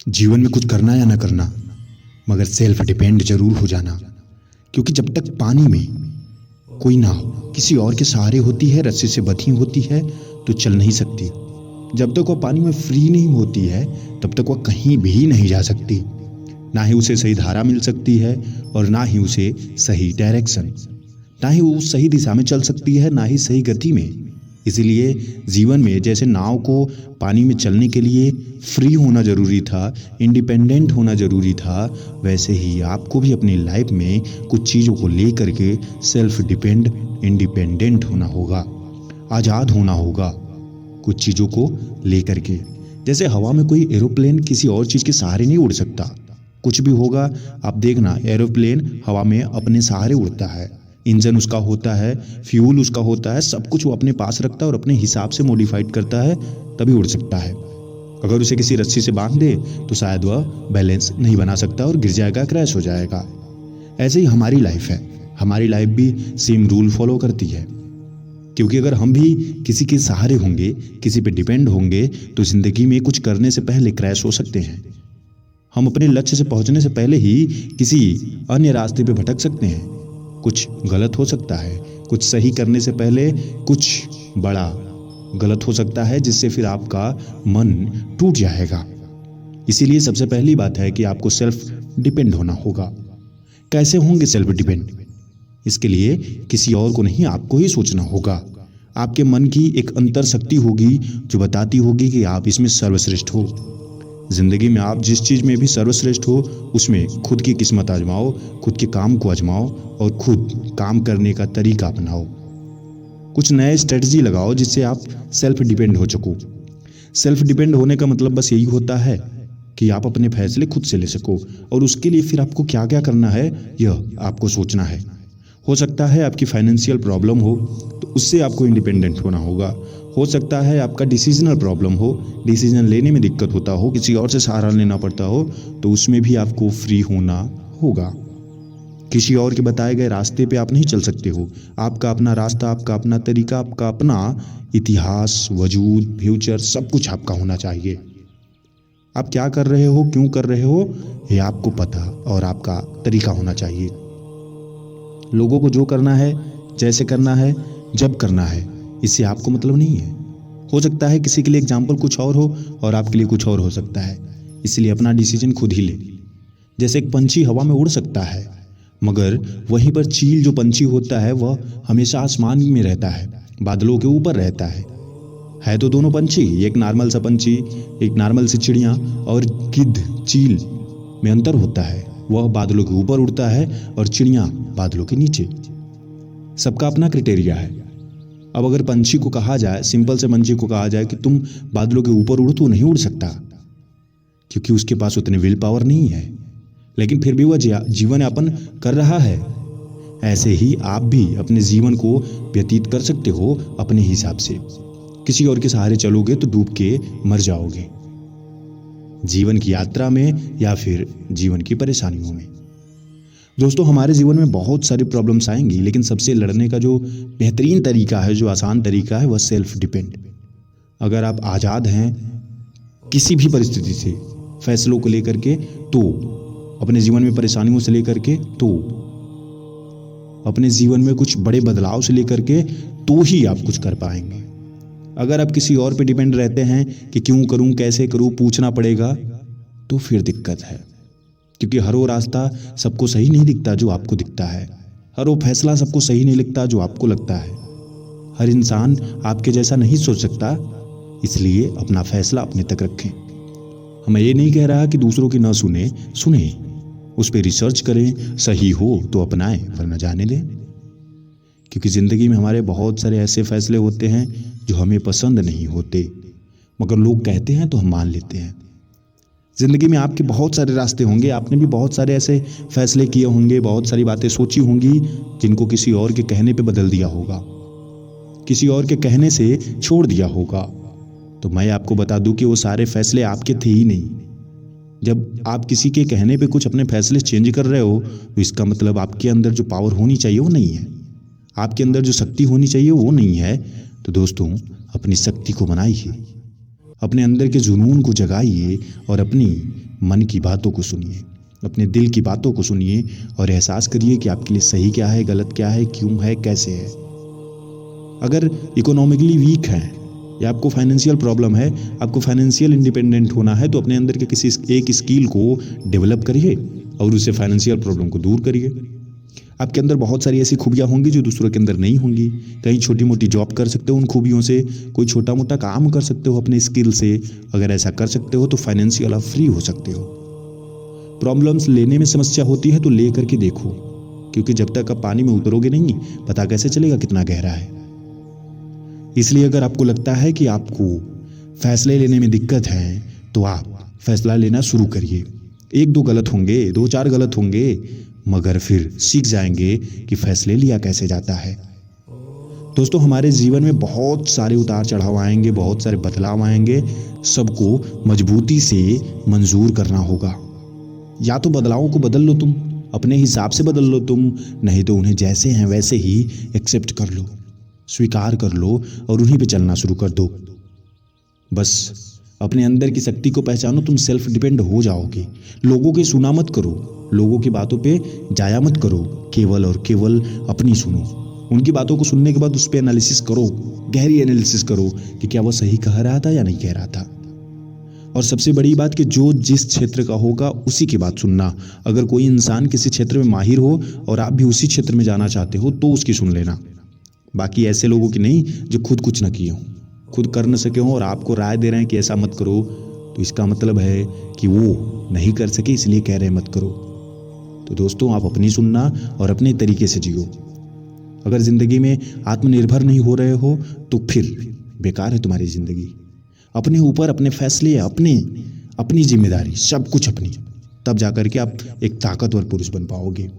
जीवन में कुछ करना या ना करना, मगर सेल्फ डिपेंड जरूर हो जाना। क्योंकि जब तक पानी में कोई ना हो, किसी और के सहारे होती है, रस्सी से बंधी होती है तो चल नहीं सकती। जब तक वह पानी में फ्री नहीं होती है तब तक वह कहीं भी नहीं जा सकती। ना ही उसे सही धारा मिल सकती है और ना ही उसे सही डायरेक्शन, ना ही वो सही दिशा में चल सकती है, ना ही सही गति में। इसीलिए जीवन में जैसे नाव को पानी में चलने के लिए फ्री होना जरूरी था, इंडिपेंडेंट होना जरूरी था, वैसे ही आपको भी अपनी लाइफ में कुछ चीज़ों को लेकर के सेल्फ डिपेंड, इंडिपेंडेंट होना होगा, आज़ाद होना होगा कुछ चीज़ों को लेकर के। जैसे हवा में कोई एरोप्लेन किसी और चीज़ के सहारे नहीं उड़ सकता। कुछ भी होगा, आप देखना, एरोप्लेन हवा में अपने सहारे उड़ता है, इंजन उसका होता है, फ्यूल उसका होता है, सब कुछ वो अपने पास रखता है और अपने हिसाब से मॉडिफाइड करता है, तभी उड़ सकता है। अगर उसे किसी रस्सी से बांध दे तो शायद वह बैलेंस नहीं बना सकता और गिर जाएगा, क्रैश हो जाएगा। ऐसे ही हमारी लाइफ है, हमारी लाइफ भी सेम रूल फॉलो करती है। क्योंकि अगर हम भी किसी के सहारे होंगे, किसी पे डिपेंड होंगे, तो जिंदगी में कुछ करने से पहले क्रैश हो सकते हैं। हम अपने लक्ष्य से पहुंचने से पहले ही किसी अन्य रास्ते पे भटक सकते हैं। कुछ गलत हो सकता है, कुछ सही करने से पहले कुछ बड़ा गलत हो सकता है, जिससे फिर आपका मन टूट जाएगा। इसीलिए सबसे पहली बात है कि आपको सेल्फ डिपेंड होना होगा। कैसे होंगे सेल्फ डिपेंड? इसके लिए किसी और को नहीं, आपको ही सोचना होगा। आपके मन की एक अंतर शक्ति होगी जो बताती होगी कि आप इसमें सर्वश्रेष्ठ हो। जिंदगी में आप जिस चीज में भी सर्वश्रेष्ठ हो उसमें खुद की किस्मत आजमाओ, खुद के काम को आजमाओ और खुद काम करने का तरीका अपनाओ। कुछ नए स्ट्रेटजी लगाओ जिससे आप सेल्फ डिपेंड हो सको। सेल्फ डिपेंड होने का मतलब बस यही होता है कि आप अपने फैसले खुद से ले सको, और उसके लिए फिर आपको क्या क्या करना है यह आपको सोचना है। हो सकता है आपकी फाइनेंशियल प्रॉब्लम हो तो उससे आपको इंडिपेंडेंट होना होगा। हो सकता है आपका डिसीजनल प्रॉब्लम हो, डिसीजन लेने में दिक्कत होता हो, किसी और से सहारा लेना पड़ता हो, तो उसमें भी आपको फ्री होना होगा। किसी और के बताए गए रास्ते पे आप नहीं चल सकते हो। आपका अपना रास्ता, आपका अपना तरीका, आपका अपना इतिहास, वजूद, फ्यूचर, सब कुछ आपका होना चाहिए। आप क्या कर रहे हो, क्यों कर रहे हो, ये आपको पता और आपका तरीका होना चाहिए। लोगों को जो करना है, जैसे करना है, जब करना है, इससे आपको मतलब नहीं है। हो सकता है किसी के लिए एग्जाम्पल कुछ और हो और आपके लिए कुछ और हो सकता है, इसलिए अपना डिसीजन खुद ही ले। जैसे एक पंछी हवा में उड़ सकता है, मगर वहीं पर चील जो पंछी होता है वह हमेशा आसमान में रहता है, बादलों के ऊपर रहता है तो दोनों पंछी, एक नॉर्मल सा पंछी, एक नॉर्मल सी चिड़िया, और गिद्ध चील में अंतर होता है। वह बादलों के ऊपर उड़ता है और चिड़िया बादलों के नीचे। सबका अपना क्राइटेरिया है। अब अगर पंछी को कहा जाए, सिंपल से पंछी को कहा जाए कि तुम बादलों के ऊपर उड़ो, तो नहीं उड़ सकता, क्योंकि उसके पास उतनी विल पावर नहीं है, लेकिन फिर भी वह जीवन यापन कर रहा है। ऐसे ही आप भी अपने जीवन को व्यतीत कर सकते हो अपने हिसाब से। किसी और के सहारे चलोगे तो डूब के मर जाओगे, जीवन की यात्रा में या फिर जीवन की परेशानियों में। दोस्तों, हमारे जीवन में बहुत सारी प्रॉब्लम्स आएंगी, लेकिन सबसे लड़ने का जो बेहतरीन तरीका है, जो आसान तरीका है, वह सेल्फ डिपेंड। अगर आप आज़ाद हैं किसी भी परिस्थिति से, फैसलों को लेकर के, तो अपने जीवन में परेशानियों से लेकर के, तो अपने जीवन में कुछ बड़े बदलाव से लेकर के, तो ही आप कुछ कर पाएंगे। अगर आप किसी और पे डिपेंड रहते हैं कि क्यों करूं, कैसे करूं, पूछना पड़ेगा, तो फिर दिक्कत है। क्योंकि हर वो रास्ता सबको सही नहीं दिखता जो आपको दिखता है, हर वो फैसला सबको सही नहीं लगता जो आपको लगता है, हर इंसान आपके जैसा नहीं सोच सकता। इसलिए अपना फैसला अपने तक रखें। मैं ये नहीं कह रहा कि दूसरों की ना सुने, उस पर रिसर्च करें, सही हो तो अपनाएं, वरना जाने दें। क्योंकि ज़िंदगी में हमारे बहुत सारे ऐसे फैसले होते हैं जो हमें पसंद नहीं होते, मगर लोग कहते हैं तो हम मान लेते हैं। ज़िंदगी में आपके बहुत सारे रास्ते होंगे, आपने भी बहुत सारे ऐसे फैसले किए होंगे, बहुत सारी बातें सोची होंगी जिनको किसी और के कहने पे बदल दिया होगा, किसी और के कहने से छोड़ दिया होगा। तो मैं आपको बता दूं कि वो सारे फैसले आपके थे ही नहीं। जब आप किसी के कहने पे कुछ अपने फैसले चेंज कर रहे हो, तो इसका मतलब आपके अंदर जो पावर होनी चाहिए वो नहीं है, आपके अंदर जो शक्ति होनी चाहिए वो नहीं है। तो दोस्तों, अपनी शक्ति को बनाइए, अपने अंदर के जुनून को जगाइए और अपनी मन की बातों को सुनिए, अपने दिल की बातों को सुनिए और एहसास करिए कि आपके लिए सही क्या है, गलत क्या है, क्यों है, कैसे है। अगर इकोनॉमिकली वीक हैं या आपको फाइनेंशियल प्रॉब्लम है, आपको फाइनेंशियल इंडिपेंडेंट होना है, तो अपने अंदर के किसी एक स्किल को डेवलप करिए और उससे फाइनेंशियल प्रॉब्लम को दूर करिए। आपके अंदर बहुत सारी ऐसी खूबियाँ होंगी जो दूसरों के अंदर नहीं होंगी। कहीं छोटी मोटी जॉब कर सकते हो उन खूबियों से, कोई छोटा मोटा काम कर सकते हो अपने स्किल से। अगर ऐसा कर सकते हो तो फाइनेंशियल आप फ्री हो सकते हो। प्रॉब्लम्स लेने में समस्या होती है तो ले करके देखो, क्योंकि जब तक आप पानी में उतरोगे नहीं, पता कैसे चलेगा कितना गहरा है। इसलिए अगर आपको लगता है कि आपको फैसले लेने में दिक्कत है तो आप फैसला लेना शुरू करिए। 1-2 गलत होंगे, 2-4 गलत होंगे, मगर फिर सीख जाएंगे कि फैसले लिया कैसे जाता है। दोस्तों, हमारे जीवन में बहुत सारे उतार चढ़ाव आएंगे, बहुत सारे बदलाव आएंगे, सबको मजबूती से मंजूर करना होगा। या तो बदलावों को बदल लो तुम, अपने हिसाब से बदल लो तुम, नहीं तो उन्हें जैसे हैं वैसे ही एक्सेप्ट कर लो, स्वीकार कर लो और उन्हीं पे चलना शुरू कर दो। बस अपने अंदर की शक्ति को पहचानो, तुम सेल्फ डिपेंड हो जाओगे। लोगों की सुना मत करो, लोगों की बातों पे जाया मत करो, केवल और केवल अपनी सुनो। उनकी बातों को सुनने के बाद उस पर एनालिसिस करो, गहरी एनालिसिस करो कि क्या वो सही कह रहा था या नहीं कह रहा था। और सबसे बड़ी बात कि जो जिस क्षेत्र का होगा उसी की बात सुनना। अगर कोई इंसान किसी क्षेत्र में माहिर हो और आप भी उसी क्षेत्र में जाना चाहते हो तो उसकी सुन लेना, बाकी ऐसे लोगों की नहीं जो खुद कुछ न किए हों, खुद कर न सके हों और आपको राय दे रहे हैं कि ऐसा मत करो, तो इसका मतलब है कि वो नहीं कर सके इसलिए कह रहे हैं मत करो। तो दोस्तों, आप अपनी सुनना और अपने तरीके से जियो। अगर जिंदगी में आत्मनिर्भर नहीं हो रहे हो तो फिर बेकार है तुम्हारी जिंदगी। अपने ऊपर अपने फैसले, अपनी जिम्मेदारी, सब कुछ अपनी, तब जाकर के आप एक ताकतवर पुरुष बन पाओगे।